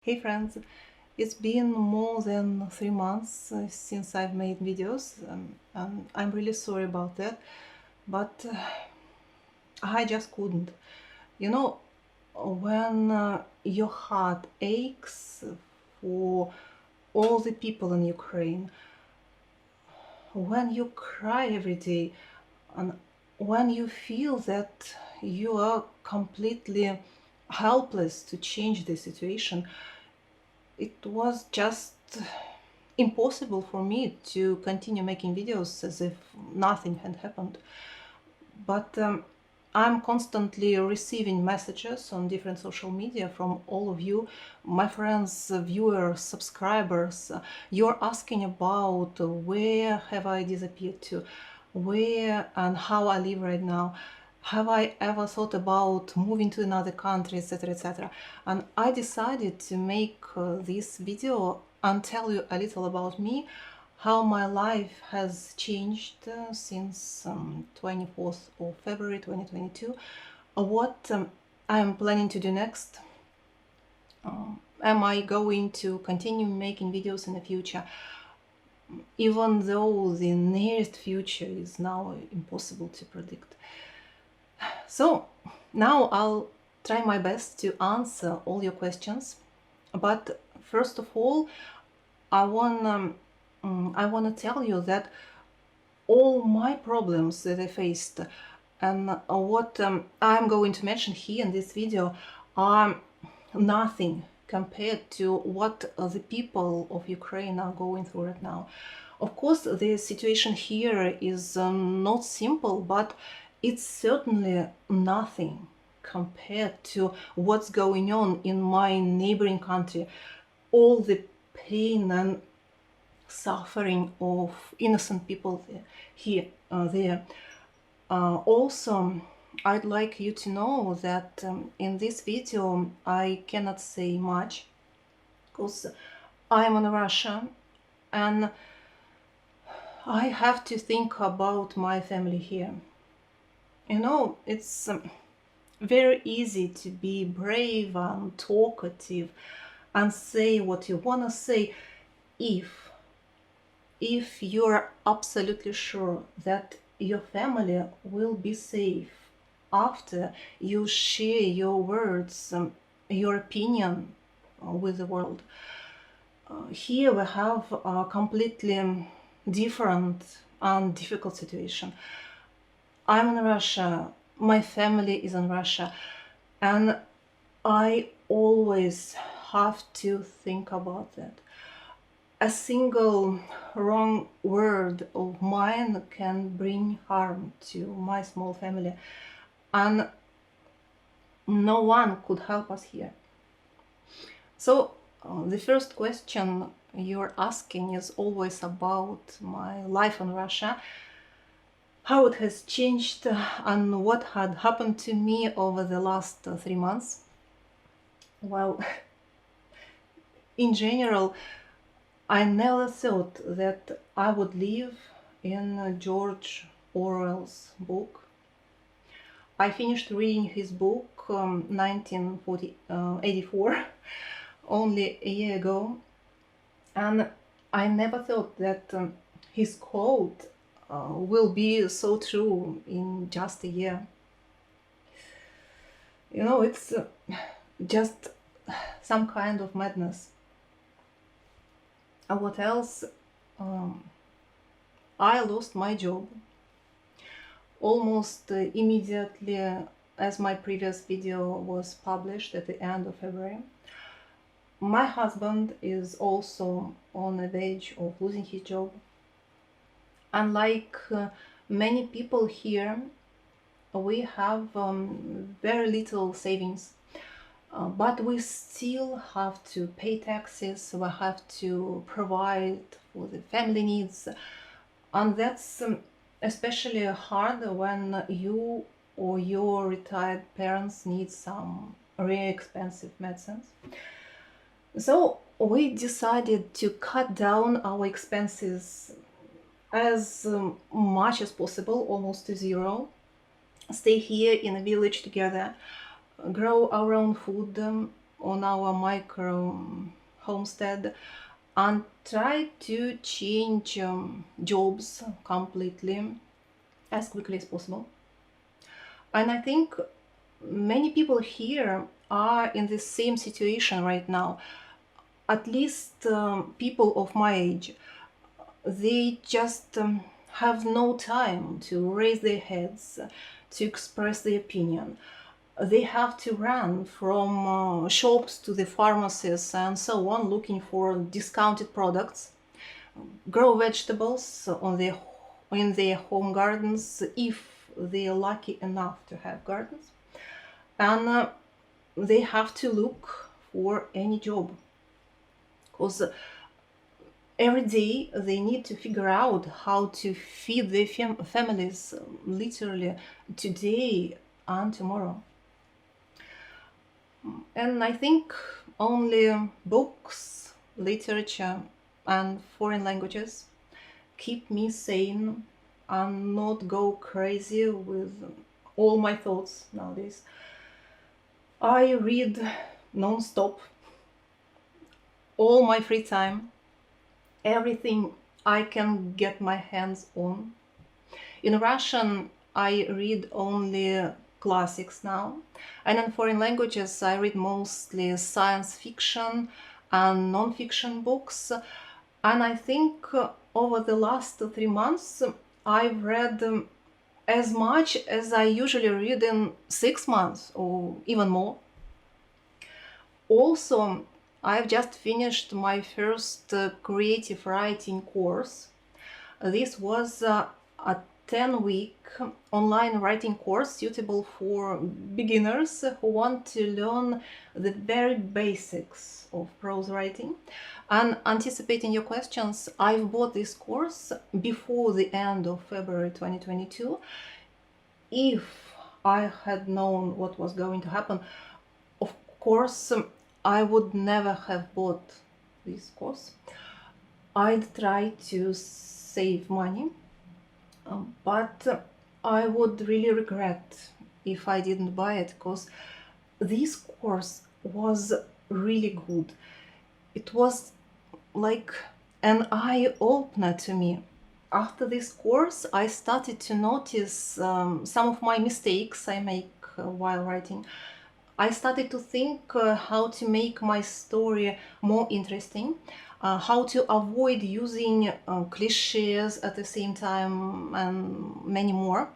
Hey friends, it's been more than 3 months since I've made videos, and I'm really sorry about that, but I just couldn't. You know, when your heart aches for all the people in Ukraine, when you cry every day, and when you feel that you are completely helpless to change the situation, it was just impossible for me to continue making videos as if nothing had happened. But I'm constantly receiving messages on different social media from all of you, my friends, viewers, subscribers. You're asking about where have I disappeared to, where and how I live right now. Have I ever thought about moving to another country, etc., etc. And I decided to make this video and tell you a little about me, how my life has changed since 24th of February 2022, what I am planning to do next. Am I going to continue making videos in the future, even though the nearest future is now impossible to predict? So now I'll try my best to answer all your questions, but first of all, I want to tell you that all my problems that I faced and what I'm going to mention here in this video are nothing compared to what the people of Ukraine are going through right now. Of course, the situation here is not simple, but it's certainly nothing compared to what's going on in my neighboring country. All the pain and suffering of innocent people there. Also, I'd like you to know that in this video I cannot say much because I'm in Russia and I have to think about my family here. You know, it's very easy to be brave and talkative and say what you want to say if you're absolutely sure that your family will be safe after you share your words, your opinion with the world. Here we have a completely different and difficult situation. I'm in Russia, my family is in Russia, and I always have to think about that. A single wrong word of mine can bring harm to my small family, and no one could help us here. So the first question you're asking is always about my life in Russia, how it has changed and what had happened to me over the last 3 months. Well, in general, I never thought that I would live in George Orwell's book. I finished reading his book 1984 only a year ago, and I never thought that his quote will be so true in just a year. You know, it's just some kind of madness. What else? I lost my job almost immediately as my previous video was published at the end of February. My husband is also on the verge of losing his job. Unlike many people here, we have very little savings. But we still have to pay taxes, we have to provide for the family needs, and that's especially hard when you or your retired parents need some really expensive medicines. So we decided to cut down our expenses as much as possible, almost to zero, stay here in a village together, grow our own food, on our micro homestead and tried to change jobs completely as quickly as possible. And I think many people here are in the same situation right now. At least people of my age. They just have no time to raise their heads, to express their opinion. They have to run from shops to the pharmacies and so on, looking for discounted products, grow vegetables in their home gardens, if they are lucky enough to have gardens, and they have to look for any job, because every day they need to figure out how to feed their families, literally today and tomorrow. And I think only books, literature, and foreign languages keep me sane and not go crazy with all my thoughts nowadays. I read non-stop, all my free time, everything I can get my hands on. In Russian, I read only classics now, and in foreign languages, I read mostly science fiction and non-fiction books. And I think over the last 3 months, I've read as much as I usually read in 6 months or even more. Also, I've just finished my first creative writing course. This was a 10-week online writing course suitable for beginners who want to learn the very basics of prose writing. And anticipating your questions, I've bought this course before the end of February 2022. If I had known what was going to happen, of course, I would never have bought this course. I'd try to save money, but I would really regret if I didn't buy it, because this course was really good. It was like an eye-opener to me. After this course, I started to notice some of my mistakes I make while writing. I started to think how to make my story more interesting, how to avoid using cliches at the same time, and many more.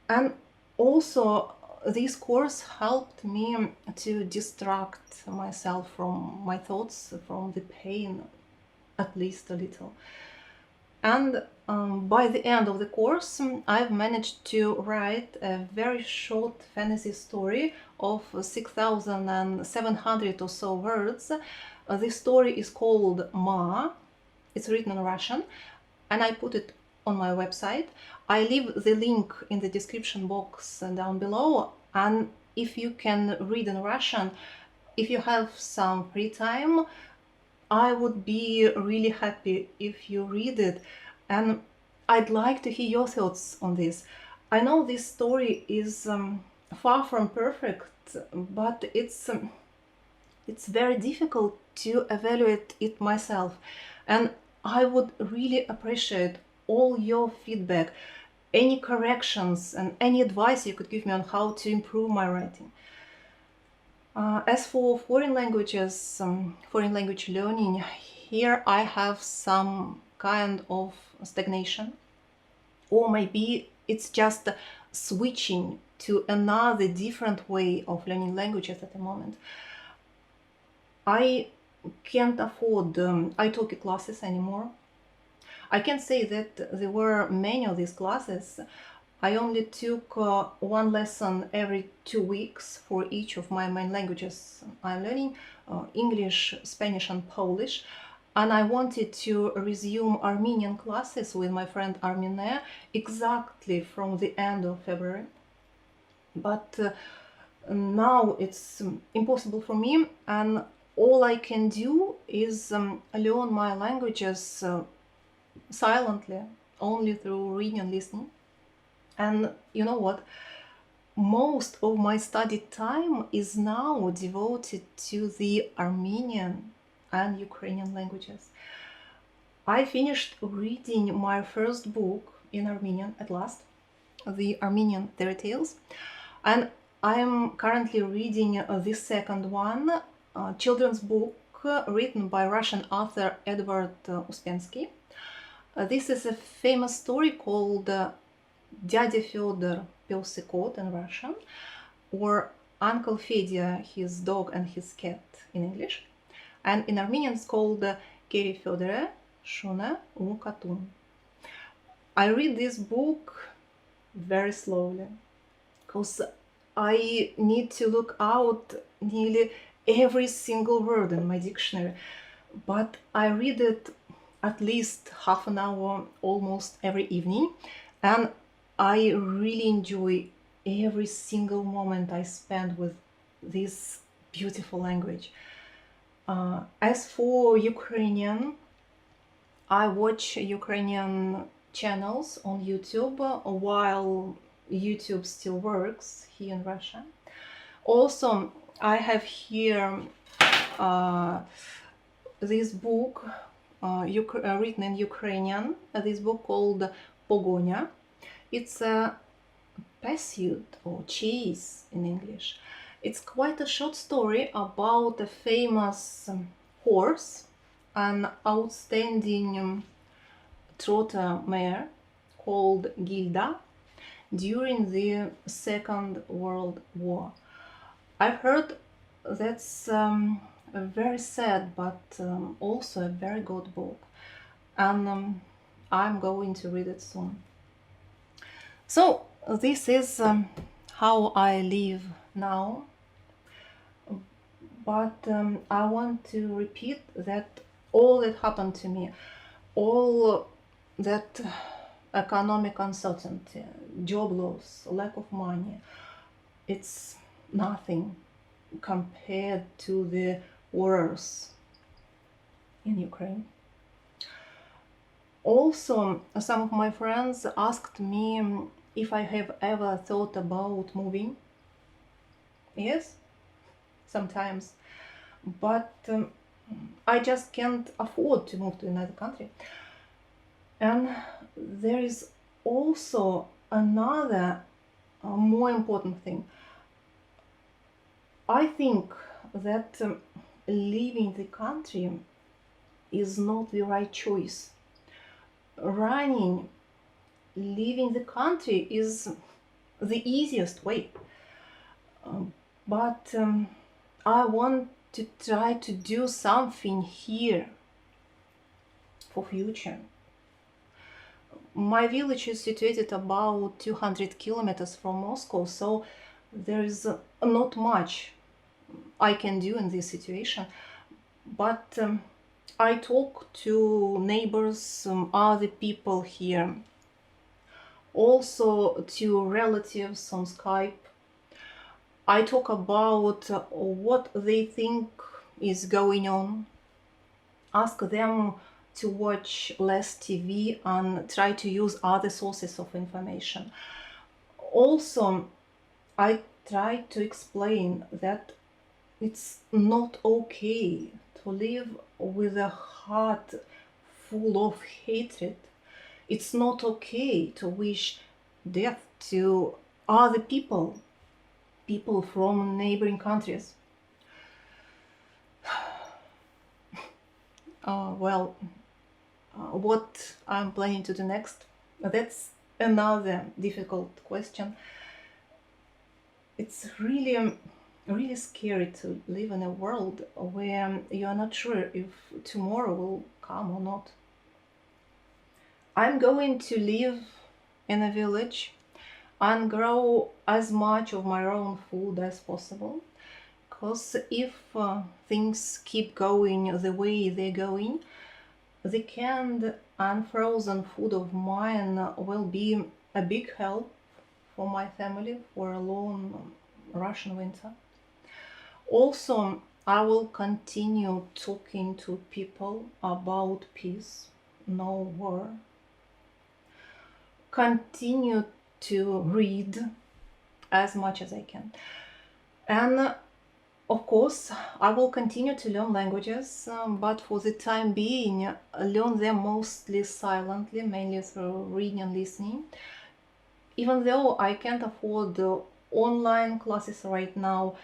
And also, this course helped me to distract myself from my thoughts, from the pain, at least a little. And by the end of the course, I've managed to write a very short fantasy story of 6,700 or so words. This story is called Ma. It's written in Russian, and I put it on my website. I leave the link in the description box down below. And if you can read in Russian, if you have some free time, I would be really happy if you read it, and I'd like to hear your thoughts on this. I know this story is far from perfect, but it's very difficult to evaluate it myself, and I would really appreciate all your feedback, any corrections, and any advice you could give me on how to improve my writing. As for foreign languages, foreign language learning, here I have some kind of stagnation, or maybe it's just switching to another different way of learning languages at the moment. I can't afford italki classes anymore. I can say that there were many of these classes. I only took one lesson every 2 weeks for each of my main languages I'm learning, English, Spanish and Polish. And I wanted to resume Armenian classes with my friend Armenian exactly from the end of February. But now it's impossible for me, and all I can do is learn my languages silently, only through reading and listening. And you know what? most of my study time is now devoted to the Armenian and Ukrainian languages. I finished reading my first book in Armenian at last, the Armenian fairy tales, and I am currently reading the second one, a children's book written by Russian author Эдуард Ускенский. This is a famous story called Дядя Фёдор, пёс и кот in Russian, or Uncle Fedya, his dog and his cat in English. And in Armenian it's called Քեռի Ֆյոդորը, շունը, կատուն. I read this book very slowly, because I need to look out nearly every single word in my dictionary, but I read it at least half an hour almost every evening, and I really enjoy every single moment I spend with this beautiful language. As for Ukrainian, I watch Ukrainian channels on YouTube while YouTube still works here in Russia. Also, I have here this book written in Ukrainian, this book called Pogоня. It's a pursuit or chase in English. It's quite a short story about a famous horse, an outstanding trotter mare called Gilda during the Second World War. I've heard that's a very sad but also a very good book, and I'm going to read it soon. So this is how I live now, but I want to repeat that all that happened to me, all that economic uncertainty, job loss, lack of money, it's nothing compared to the horrors in Ukraine. Also, some of my friends asked me if I have ever thought about moving. Yes, sometimes, but I just can't afford to move to another country. And there is also another more important thing. I think that leaving the country is not the right choice. Leaving the country is the easiest way. But I want to try to do something here for future. My village is situated about 200 kilometers from Moscow, so there is not much I can do in this situation. But I talk to neighbors, other people here, also to relatives on Skype. I talk about what they think is going on, ask them to watch less TV and try to use other sources of information. Also, I try to explain that it's not okay to live with a heart full of hatred. It's not okay to wish death to other people from neighboring countries. What I'm planning to do next, that's another difficult question. It's really scary to live in a world where you are not sure if tomorrow will come or not. I'm going to live in a village and grow as much of my own food as possible, because if things keep going the way they're going, the canned and frozen food of mine will be a big help for my family for a long Russian winter. Also, I will continue talking to people about peace, no war. Continue to read, as much as I can. And of course, I will continue to learn languages, but for the time being, learn them mostly silently, mainly through reading and listening. Even though I can't afford online classes right now,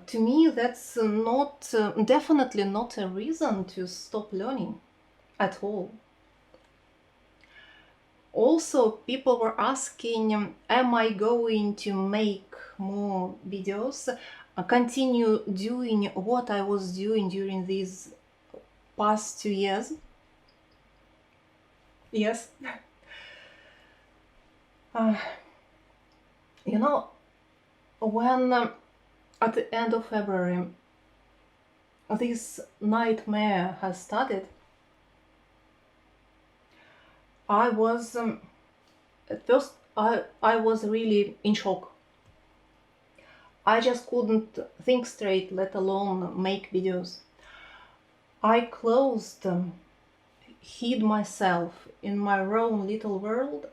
to me that's not definitely not a reason to stop learning at all. Also, people were asking, am I going to make more videos, continue doing what I was doing during these past 2 years? Yes. You know, when at the end of February this nightmare has started, I was at first I was really in shock. I just couldn't think straight, let alone make videos. I closed, hid myself in my own little world,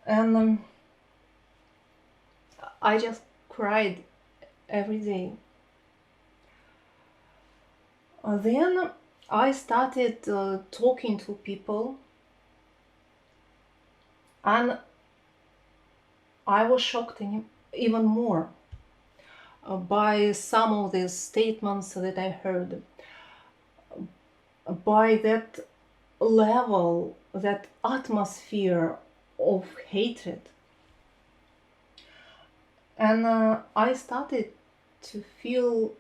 and I just cried every day. Then I started talking to people, and I was shocked even more by some of the statements that I heard, by that level, that atmosphere of hatred. And I started to feel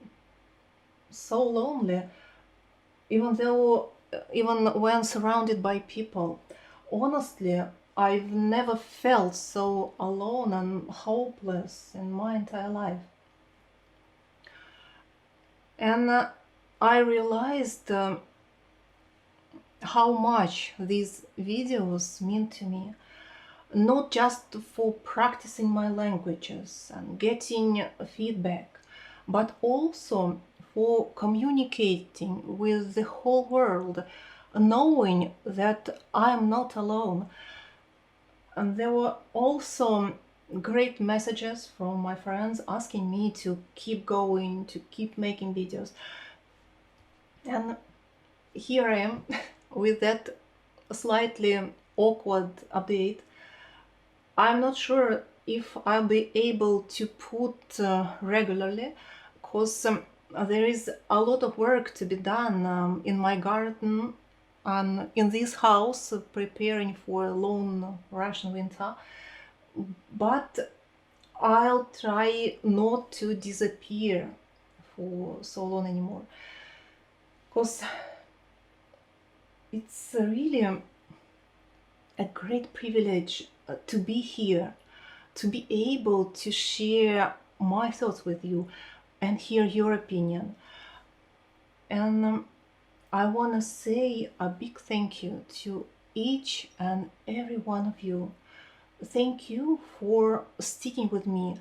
so lonely, even when surrounded by people. Honestly, I've never felt so alone and hopeless in my entire life. And I realized how much these videos mean to me, not just for practicing my languages and getting feedback, but also for communicating with the whole world, knowing that I'm not alone. And there were also great messages from my friends asking me to keep going, to keep making videos. And here I am with that slightly awkward update. I'm not sure if I'll be able to put regularly, because there is a lot of work to be done in my garden and in this house, preparing for a long Russian winter. But I'll try not to disappear for so long anymore, because it's really a great privilege to be here, to be able to share my thoughts with you and hear your opinion. And I want to say a big thank you to each and every one of you. Thank you for sticking with me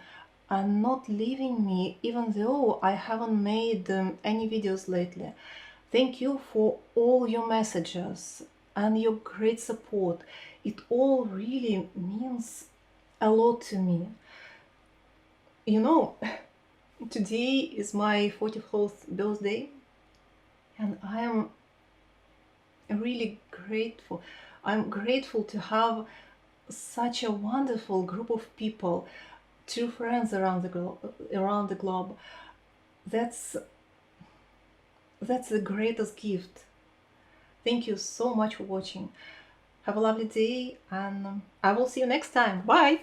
and not leaving me, even though I haven't made any videos lately. Thank you for all your messages and your great support. It all really means a lot to me. You know, today is my 44th birthday, and I am really grateful. I'm grateful to have such a wonderful group of people, true friends around the globe. That's the greatest gift. Thank you so much for watching. Have a lovely day, and I will see you next time. Bye!